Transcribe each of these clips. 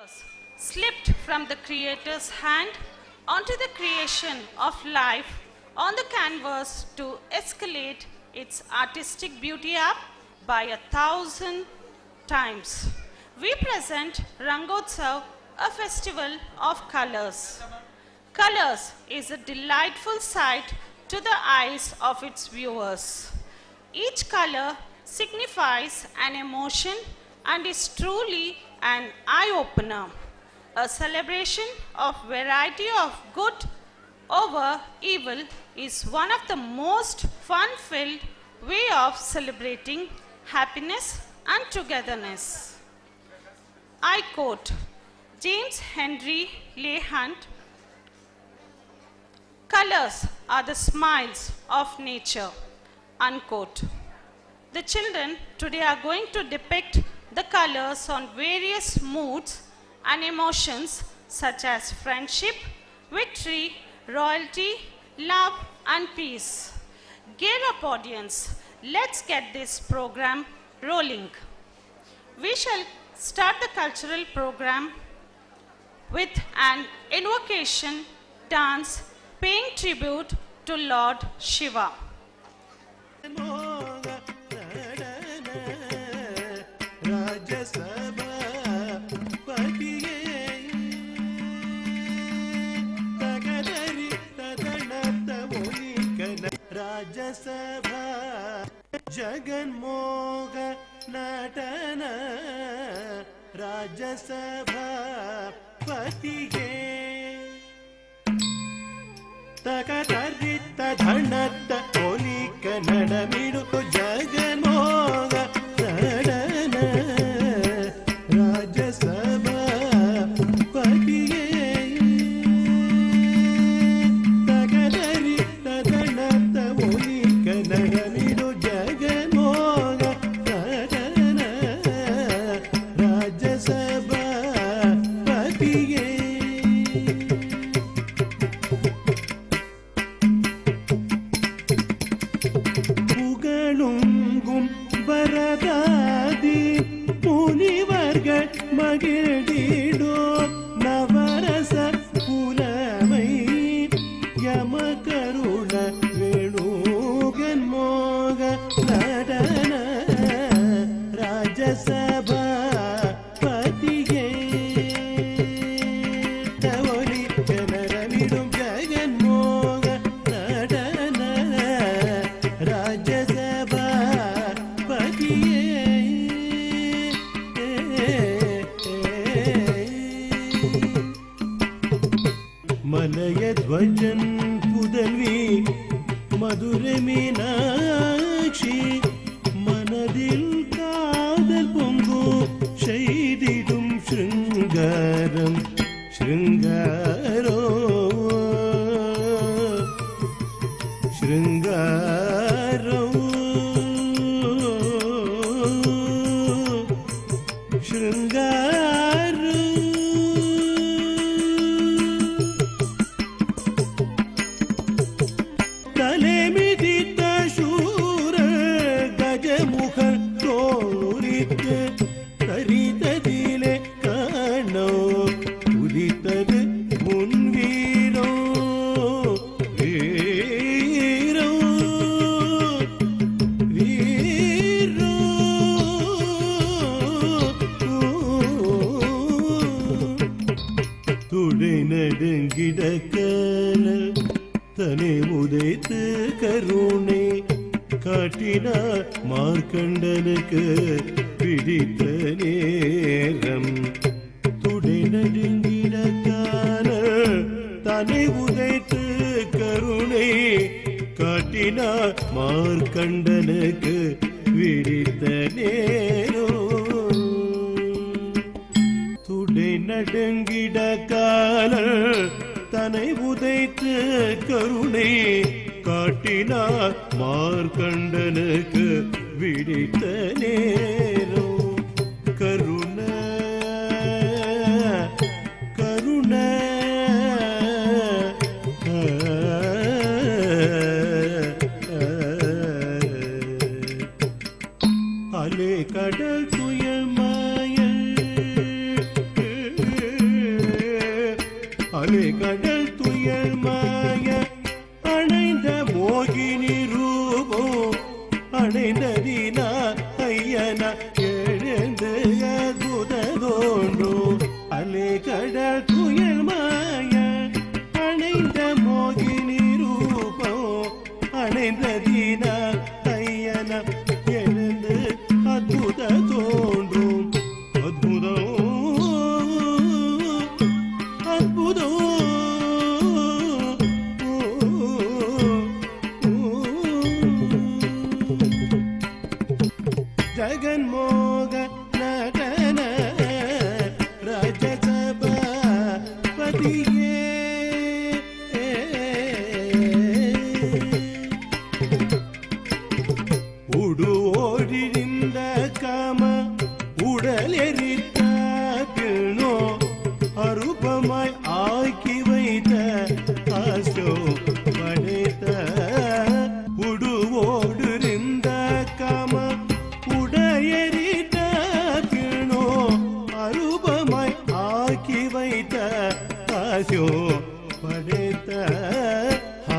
fingers slipped from the Creator's hand onto the creation of life on the canvas to escalate its artistic beauty up by 1,000 times. We present Rangotsav, a festival of colors. Colors is a delightful sight to the eyes of its viewers. Each color signifies an emotion and is truly an eye-opener. A celebration of variety of good over evil is one of the most fun-filled way of celebrating happiness and togetherness. I quote James Henry Leigh Hunt, "Colors are the smiles of nature," unquote. The children today are going to depict the colors on various moods and emotions such as friendship, victory, royalty, love and peace. Gear up audience, let's get this program rolling. We shall start the cultural program with an invocation dance paying tribute to Lord Shiva. Rajasabha Jagan Moga Natana Rajasabha Patiye Takatarita Dhanata Oli Kannada Miduku Jagan Moga Natana Rajasabha Patiye மகிழ்ந்திடோ நவரச புலமை யமகருண வேணுகன் மோக நடன ராஜசபா பதியே தவளி ஜனரமிடும் ஜகன் மோக நடன ராஜசபா பதியே மலையத்வஜன் புதல்வி மதுரை மீனாட்சி மனதில் காதல் பொங்கு செய்திடும் ஸ்ருங்காரம் ஸ்ருங்காரோ ஸ்ருங்காரோ ஸ்ருங்காரோ கரிததிலே காணோ உதித்தது முன் வீரோ வீரோ வீரோ துடை நடுங்கிட கனல் தனி உதைத்து கருணை காட்டினார் மார்க்கண்டனுக்கு பிடித்த நேரம் துடை நடுங்கிட காணல் தனி உதைத்து கருணை காட்டினார் மார்க்கண்டனுக்கு பிடித்த நேரம் துடை நடுங்கிட காணல் தனை உதைத்து கருணை காட்டினார் மார்க்கண்டனுக்கு விடித்த நேரோ கருண கருண அலே கடல் துயல் மாயல் அலைகடல் துயர் மாய அணைந்த மோகினி ரூபம் அணைந்ததினா ஐயனா எழுந்து அற்புத தோன்றும் அலைகடல் துயர் மாய அணைந்த மோகினி ரூபம் அணைந்ததினா ஐயனா எழுந்து அற்புத தோன்றும் அற்புதம் அற்புதம் ஜகன்மோக நடன ராஜசபாபதியே உடுவோடிந்த காம உடல் எரித்த பின்னோ அரூபமாய் ஆக்கி வைத்த ஆசோ படைத்த உடுவோடிருந்த காம உடையரித்த பின்னோ அரூபமாய் ஆக்கி வைத்த ஆசோ படைத்த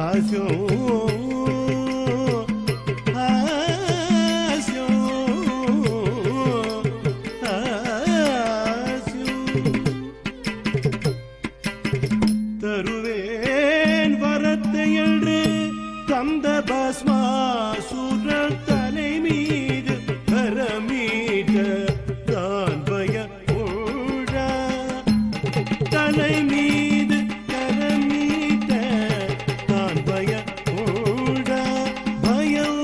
ஆசோ தருவேன் வரத்தை என்று தந்த பஸ்மாசுரன் தலை மீது கரமீட்ட தான் பய தலை மீது கரமீட்ட தான் பய பயம்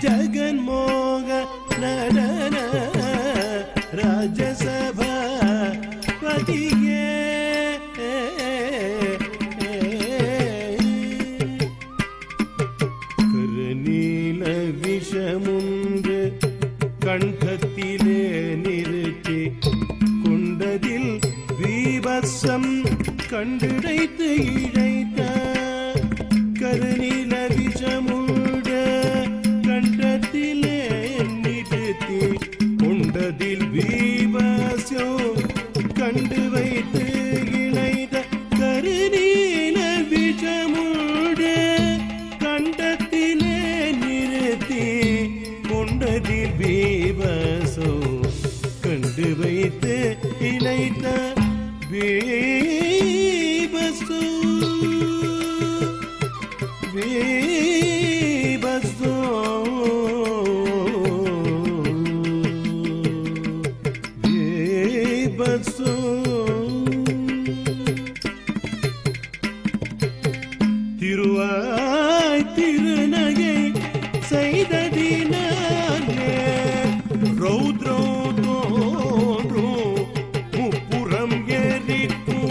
ஜகன்மோக நடன ராஜசபாபதியே கருநீல விஷமுண்டு கண்டத்திலே நிறுத்தி கொண்டதில் வீபசம் கண்டுடைத்து இழைத்த கருநீல விஷமுண்டு கண்டத்திலே நிறுத்தி கொண்டதில் வீபசம் கண்டு வைத்து இழைத்த கருநீல விஷமுண்டு கண்டத்திலே நிறுத்தி கொண்டதில் வீபசம் கண்டு வைத்து இழைத்த திருவாய் திருநகை செய்ததினாலே ரௌத்ரோ தோன்றும் முப்புறம் எரிக்கும்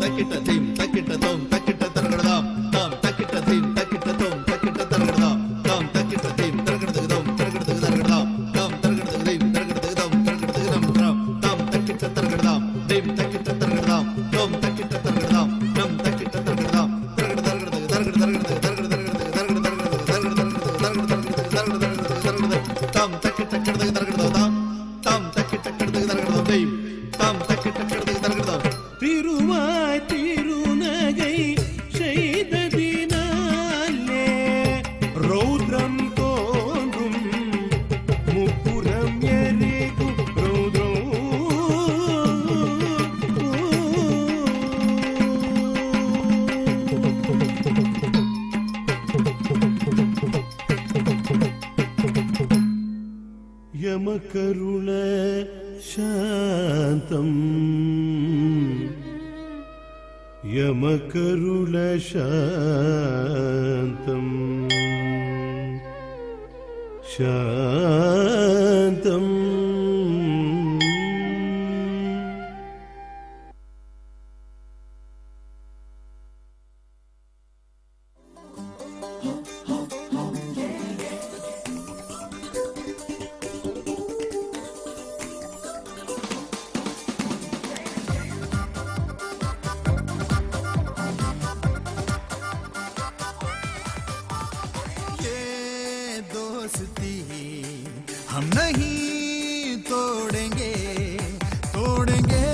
தக்கிட்ட தீம் தக்கிட்ட தோம் தக்கிட்ட தரகடதாம் தாம் தக்கிட்ட தீம் தக்கிட்ட தோம் தக்கிட்ட தரகடதாம் தாம் தக்கிட்ட தீம் தரகடதுக்கு தோம் தரகடதுக்கு தரகடதாம் தாம் தரகடதுக்கு தீம் தரகடதுக்கு தோம் தரகடதுக்கு நம் தாம் தக்கிட்ட தரகடதாம் தீம் தக்கிட்ட தரகடதாம் தோம் தக்கிட்ட தரகடதாம் நம் தக்கிட்ட தரகடதாம் தரகட தரகடதுக்கு தரகட தரகடதுக்கு தரகட தரகடதுக்கு தரகட தரகடதுக்கு தரகட தரகடதுக்கு தாம் தக்கிட்ட கடதுக்கு தரகடதாம் தாம் தக்கிட்ட கடதுக்கு தரகடதாம் தீம் தாம் தக்கிட்ட கடதுக்கு தரகடதாம் திருவாய் திருநகை செய்ததினாலே ரௌத்ரம் தோன்றும் முப்புறம் எரிக்கும் ரௌத்ரம் யமகருண சாந்தம் யமகருண சாந்தம் சாந்தம் हम नहीं तोड़ेंगे तोड़ेंगे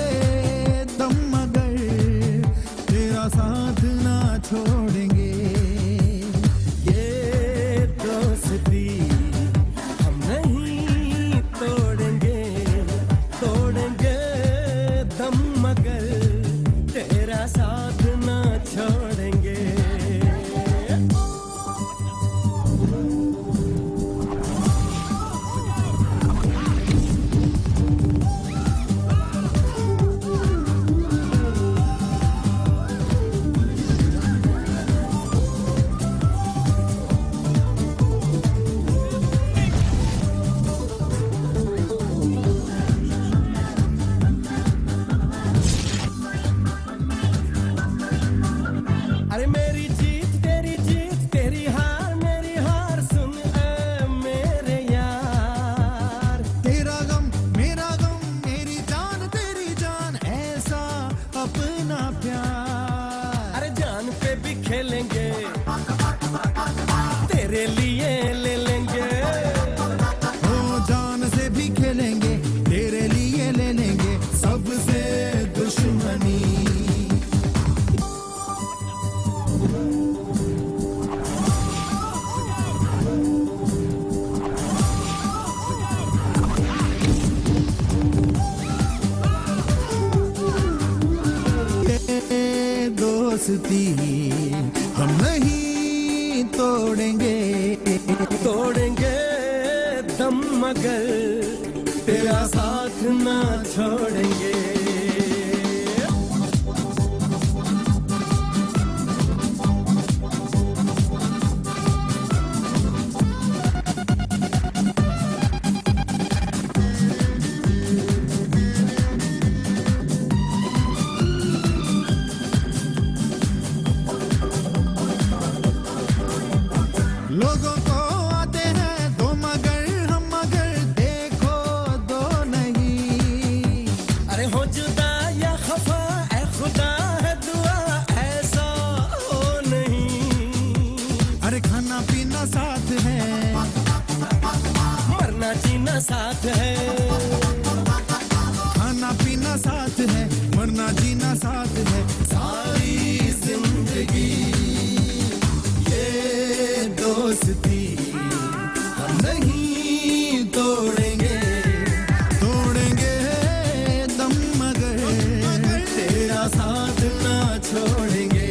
दम मगर तेरा साथ ना छोड़ेंगे ये दोस्ती हम नहीं तोड़ेंगे तोड़ेंगे दम मगर तेरा साथ ना छोड़ेंगे अरे मेरी जीत तेरी हार मेरी हार सुन ए मेरे यार तेरा गम मेरी जान तेरी जान ऐसा अपना प्यार अरे जान पे भी खेलेंगे तेरे लिए ले लेंगे ओ जान से भी खेलेंगे तेरे लिए ले लेंगे सबसे दुश्मनी दोस्ती हम नहीं तोड़ेंगे तोड़ेंगे दम मगर तेरा साथ ना छोड़ेंगे लोगों को आते हैं दो मगर हम मगर देखो दो नहीं अरे हो जुदा या खफा ऐ खुदा है दुआ ऐसा हो नहीं अरे खाना पीना साथ है मरना जीना साथ है खाना पीना साथ है मरना जीना साथ है सारी जिंदगी दोस्ती हम नहीं तोड़ेंगे तोड़ेंगे दम मगर तेरा साथ ना छोड़ेंगे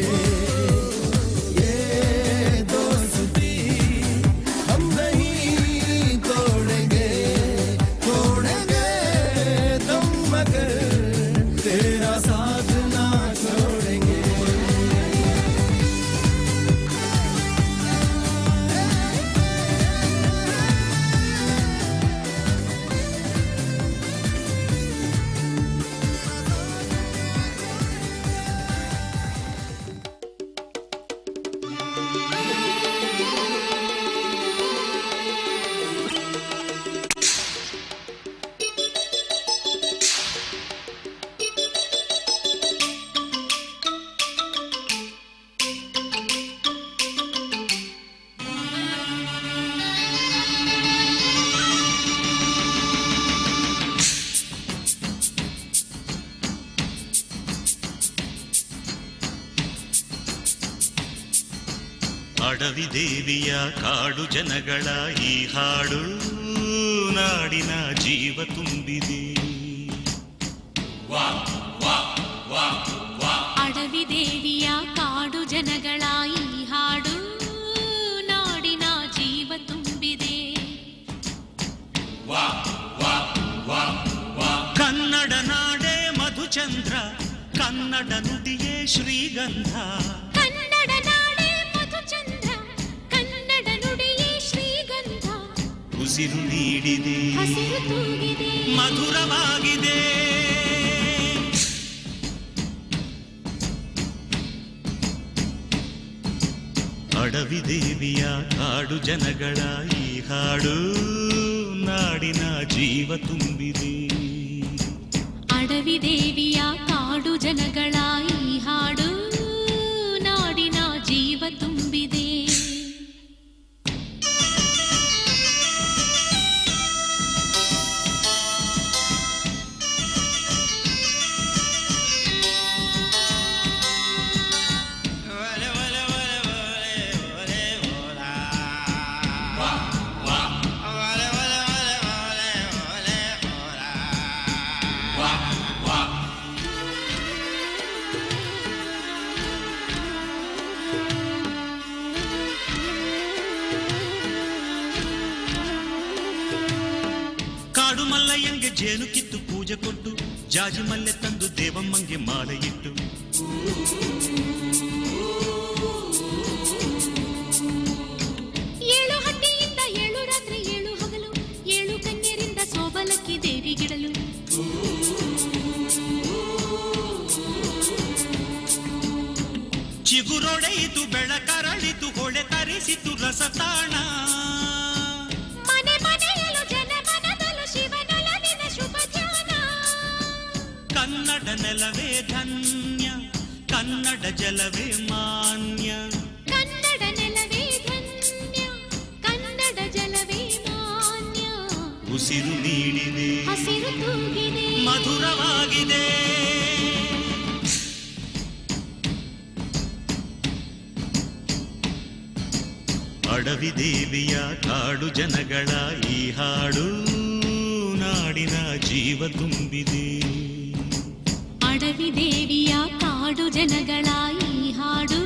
ये दोस्ती हम नहीं तोड़ेंगे तोड़ेंगे दम मगर तेरा साथ ना छोड़ेंगे ಅಡವಿ ದೇವಿಯ ಕಾಡು ಜನಗಳ ಈ ಹಾಡು ನಾಡಿನ ಜೀವ ತುಂಬಿದೆ ಅಡವಿ ದೇವಿಯ ಕಾಡು ಜನಗಳ ಈ ಹಾಡು ನಾಡಿನ ಜೀವ ತುಂಬಿದೆ ಕನ್ನಡ ನಾಡೇ ಮಧುಚಂದ್ರ ಕನ್ನಡ ನುಡಿಯೇ ಶ್ರೀಗಂಧ ಕನ್ನಡ ನಾಡೇ ಮಧುಚಂದ್ರ ಕನ್ನಡ ನುಡಿಯೇ ಶ್ರೀಗಂಧ ಉಸಿರು ನೀಡಿದೆ ಹಸಿರು ತೂಗಿದೆ ಮಧುರವಾಗಿದೆ ಅಡವಿ ದೇವಿಯ ಕಾಡು ಜನಗಳ ಈ ಹಾಡು ನಾಡಿನ ಜೀವ ತುಂಬಿದೆ ಅಡವಿ ದೇವಿಯ ಕಾಡು ಜನಗಳ ಈ ಹಾಡು ನಾಡಿನ ಜೀವ ತುಂಬಿದೆ ಜೇನು ಕಿತ್ತು ಪೂಜೆ ಕೊಟ್ಟು ಜಾಜಿ ಮಲ್ಲೆ ತಂದು ದೇವಮ್ಮಂಗೆ ಮಾಲೆ ಇಟ್ಟು ಏಳು ಹಟ್ಟಿಯಿಂದ ಏಳು ರಾತ್ರಿ ಏಳು ಹಗಲು ಏಳು ಕನ್ಯರಿಂದ ಸೋಬಲಕ್ಕಿ ದೇವಿಗಿಡಲು ಚಿಗುರೊಡೆಯಿತು ಬೆಳಕರಳಿತು ಹೊಳೆ ತರಿಸಿತು ರಸತಾಣ ಮನೆ ಮನೆಯಲು ಜನ ಮನದಲು ಶಿವನೊಲವಿನ ಶುಭ ಧ್ಯಾನ ಕನ್ನಡ ನೆಲವೇ ಧನ್ಯ ಕನ್ನಡ ಜಲವೇ ಮಾನ್ಯ ಕನ್ನಡ ನೆಲವೇ ಧನ್ಯ ಕನ್ನಡ ಜಲವೇ ಮಾನ್ಯ ಉಸಿರು ನೀಡಿದೆ ಹಸಿರು ತೂಗಿದೆ ಮಧುರವಾಗಿದೆ ಅಡವಿ ದೇವಿಯ ಕಾಡು ಜನಗಳ ಈ ಹಾಡು ನಾಡಿನ ಜೀವ ತುಂಬಿದೆ ಅಡವಿ ದೇವಿಯ ಕಾಡು ಜನಗಳ ಈ ಹಾಡು